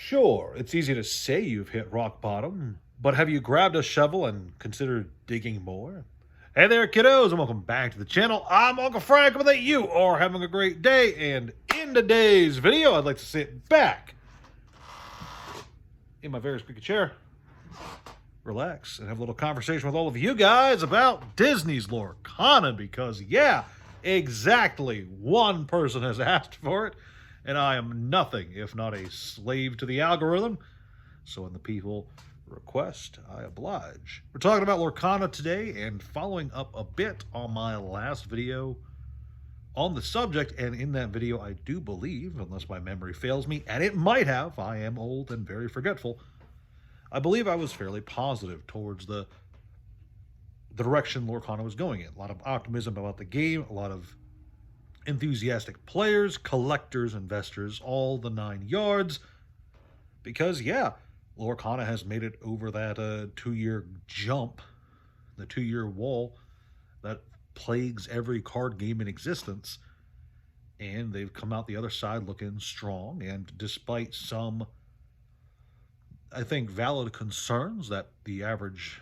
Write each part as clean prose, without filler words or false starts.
Sure, it's easy to say you've hit rock bottom, but have you grabbed a shovel and considered digging more? Hey there, kiddos, and welcome back to the channel. I'm Uncle Frank, but that you are having a great day, and in today's video, I'd like to sit back in my very squeaky chair, relax, and have a little conversation with all of you guys about Disney's Lorcana, because yeah, exactly one person has asked for it, and I am nothing if not a slave to the algorithm. So when the people request, I oblige. We're talking about Lorcana today and following up a bit on my last video on the subject. And in that video, I do believe, unless my memory fails me, and it might have, I am old and very forgetful, I believe I was fairly positive towards the direction Lorcana was going in. A lot of optimism about the game, a lot of enthusiastic players, collectors, investors, all the 9 yards. Because, yeah, Lorcana has made it over that 2-year jump, the 2-year wall that plagues every card game in existence. And they've come out the other side looking strong. And despite some, I think, valid concerns that the average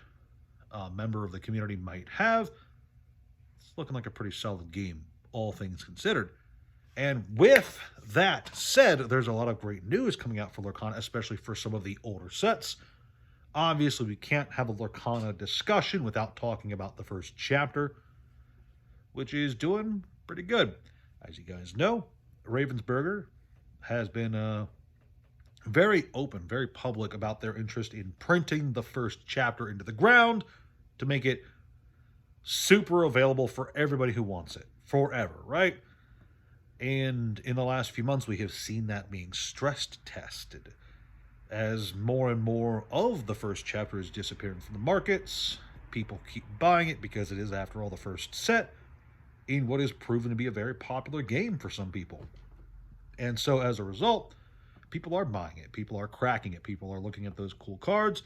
member of the community might have, it's looking like a pretty solid game, all things considered. And with that said, there's a lot of great news coming out for Lorcana, especially for some of the older sets. Obviously, we can't have a Lorcana discussion without talking about the first chapter, which is doing pretty good. As you guys know, Ravensburger has been very open, very public about their interest in printing the first chapter into the ground to make it super available for everybody who wants it forever, right? And in the last few months, we have seen that being stress tested as more and more of the first chapter is disappearing from the markets. People keep buying it because it is, after all, the first set in what is proven to be a very popular game for some people. And so as a result, people are buying it. People are cracking it. People are looking at those cool cards.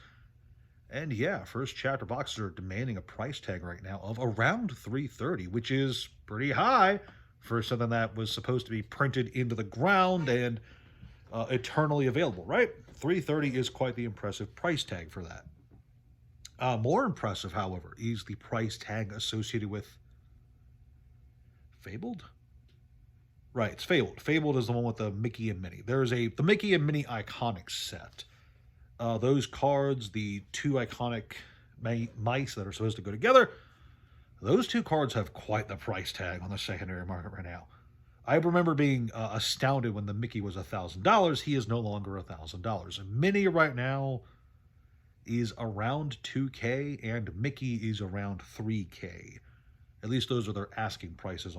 And yeah, first chapter boxes are demanding a price tag right now of around $330, which is pretty high for something that was supposed to be printed into the ground and eternally available, right? $330 is quite the impressive price tag for that. More impressive, however, is the price tag associated with Fabled? Right, it's Fabled. Fabled is the one with the Mickey and Minnie. There's the Mickey and Minnie Iconic set. Those cards, the 2 iconic mice that are supposed to go together, those 2 cards have quite the price tag on the secondary market right now. I remember being astounded when the Mickey was $1,000. He is no longer $1,000. And Minnie right now is around $2K, and Mickey is around $3K. At least those are their asking prices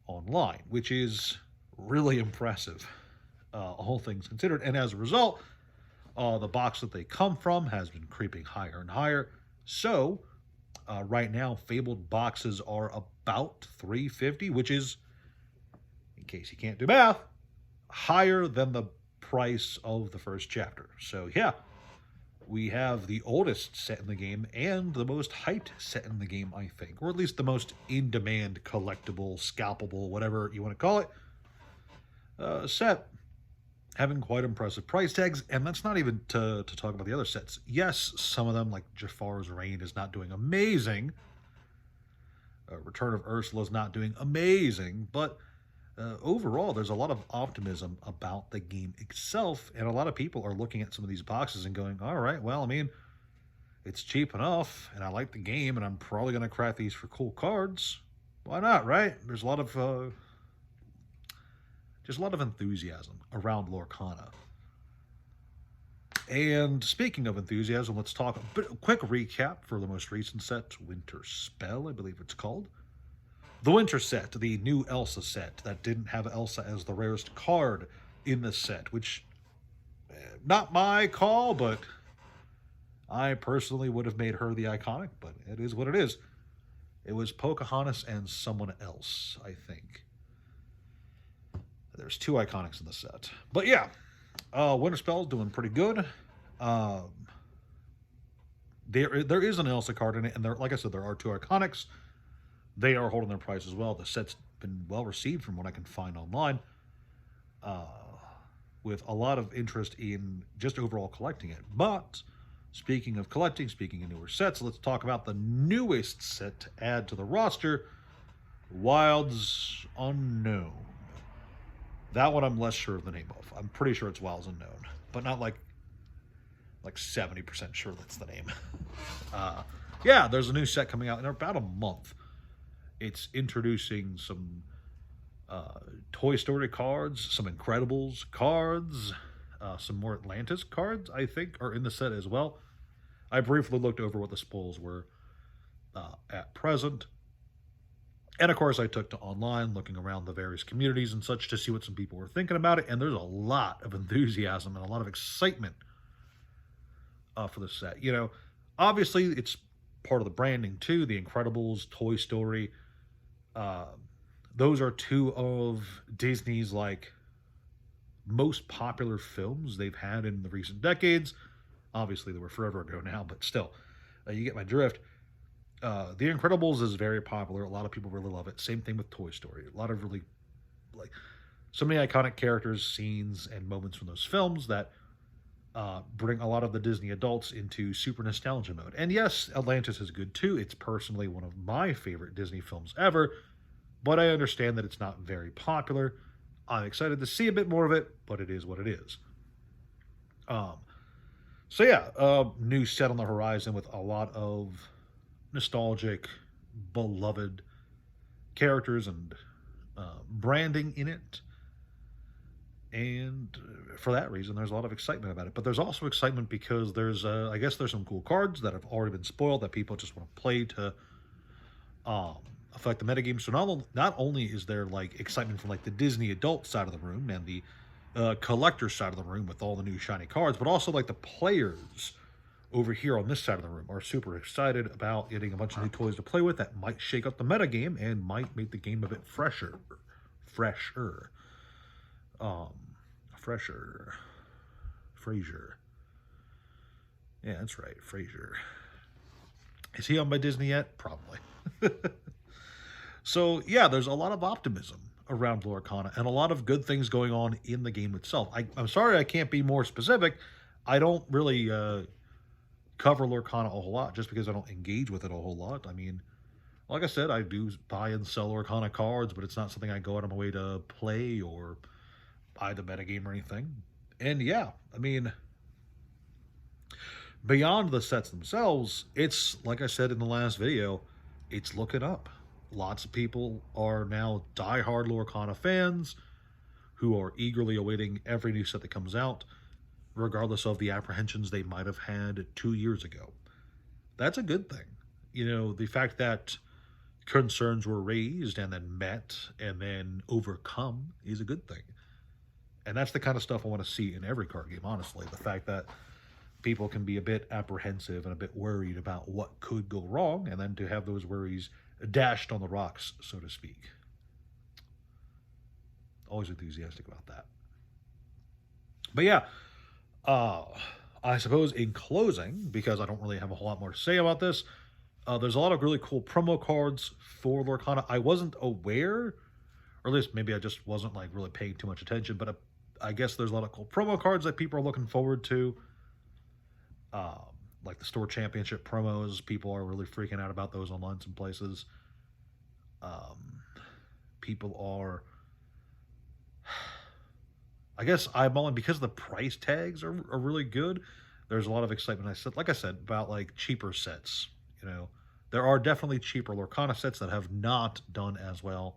online, which is really impressive, all things considered. And as a result, the box that they come from has been creeping higher and higher. So right now, Fabled boxes are about $350, which is, in case you can't do math, higher than the price of the first chapter. So yeah, we have the oldest set in the game and the most hyped set in the game, I think. Or at least the most in-demand, collectible, scalpable, whatever you want to call it, set. Having quite impressive price tags, and that's not even to talk about the other sets. Yes, some of them, like Jafar's Reign, is not doing amazing. Return of Ursula is not doing amazing, but overall, there's a lot of optimism about the game itself, and a lot of people are looking at some of these boxes and going, all right, well, I mean, it's cheap enough, and I like the game, and I'm probably going to crack these for cool cards. Why not, right? There's a lot of just a lot of enthusiasm around Lorcana. And speaking of enthusiasm, let's talk a quick recap for the most recent set, Winter Spell, I believe it's called. The Winter set, the new Elsa set that didn't have Elsa as the rarest card in the set, which, not my call, but I personally would have made her the iconic, but it is what it is. It was Pocahontas and someone else, I think. There's 2 iconics in the set. But yeah, Winter Spell is doing pretty good. There is an Elsa card in it, and like I said, there are 2 iconics. They are holding their price as well. The set's been well received from what I can find online. with a lot of interest in just overall collecting it. But speaking of collecting, speaking of newer sets, let's talk about the newest set to add to the roster, Wilds Unknown. That one I'm less sure of the name of. I'm pretty sure it's Wilds Unknown, but not like 70% sure that's the name. Yeah, there's a new set coming out in about a month. It's introducing some Toy Story cards, some Incredibles cards, some more Atlantis cards, I think, are in the set as well. I briefly looked over what the spoils were at present. And of course, I took to online, looking around the various communities and such to see what some people were thinking about it. And there's a lot of enthusiasm and a lot of excitement for the set. You know, obviously, it's part of the branding too. The Incredibles, Toy Story. Those are two of Disney's like most popular films they've had in the recent decades. Obviously, they were forever ago now, but still, you get my drift. The Incredibles is very popular. A lot of people really love it. Same thing with Toy Story. A lot of really, like, so many iconic characters, scenes, and moments from those films that bring a lot of the Disney adults into super nostalgia mode. And yes, Atlantis is good too. It's personally one of my favorite Disney films ever, but I understand that it's not very popular. I'm excited to see a bit more of it, but it is what it is. So yeah, new set on the horizon with a lot of nostalgic, beloved characters and branding in it. And for that reason, there's a lot of excitement about it. But there's also excitement because there's, I guess there's some cool cards that have already been spoiled that people just want to play to affect the metagame. So not only is there like excitement from like the Disney adult side of the room and the collector side of the room with all the new shiny cards, but also like the players over here on this side of the room are super excited about getting a bunch of new toys to play with that might shake up the metagame and might make the game a bit fresher. Fraser. Yeah, that's right, Fraser. Is he on by Disney yet? Probably. So, yeah, there's a lot of optimism around Lorcana and a lot of good things going on in the game itself. I'm sorry I can't be more specific. I don't really cover Lorcana a whole lot just because I don't engage with it a whole lot. I mean, like I said, I do buy and sell Lorcana cards, but it's not something I go out of my way to play or buy the metagame or anything. And yeah, I mean, beyond the sets themselves, it's, like I said in the last video, it's looking up. Lots of people are now diehard Lorcana fans who are eagerly awaiting every new set that comes out, regardless of the apprehensions they might have had 2 years ago. That's a good thing. You know, the fact that concerns were raised and then met and then overcome is a good thing. And that's the kind of stuff I want to see in every card game, honestly. The fact that people can be a bit apprehensive and a bit worried about what could go wrong, and then to have those worries dashed on the rocks, so to speak. Always enthusiastic about that. But yeah, I suppose in closing, because I don't really have a whole lot more to say about this, there's a lot of really cool promo cards for Lorcana. I wasn't aware, or at least maybe I just wasn't like really paying too much attention, but I guess there's a lot of cool promo cards that people are looking forward to. Like the store championship promos, people are really freaking out about those online some places. People are, I guess, eyeballing because the price tags are really good. There's a lot of excitement. Like I said, about like cheaper sets. You know, there are definitely cheaper Lorcana sets that have not done as well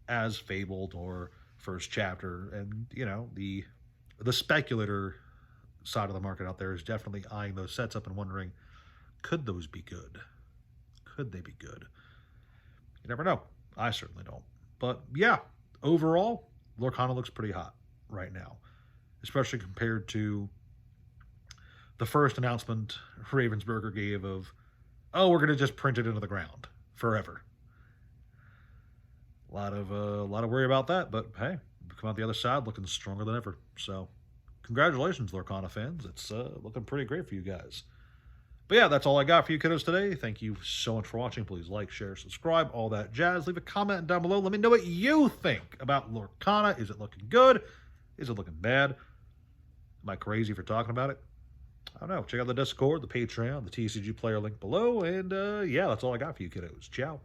as Fabled or First Chapter, and you know, the speculator side of the market out there is definitely eyeing those sets up and wondering, could those be good? Could they be good? You never know. I certainly don't. But yeah, overall, Lorcana looks pretty hot right now, especially compared to the first announcement Ravensburger gave of, oh, we're going to just print it into the ground forever. A lot of worry about that, but hey, we come out the other side looking stronger than ever. So congratulations, Lorcana fans. It's looking pretty great for you guys. But yeah, that's all I got for you kiddos today. Thank you so much for watching. Please like, share, subscribe, all that jazz. Leave a comment down below. Let me know what you think about Lorcana. Is it looking good? Is it looking bad? Am I crazy for talking about it? I don't know. Check out the Discord, the Patreon, the TCG player link below. And yeah, that's all I got for you kiddos. Ciao.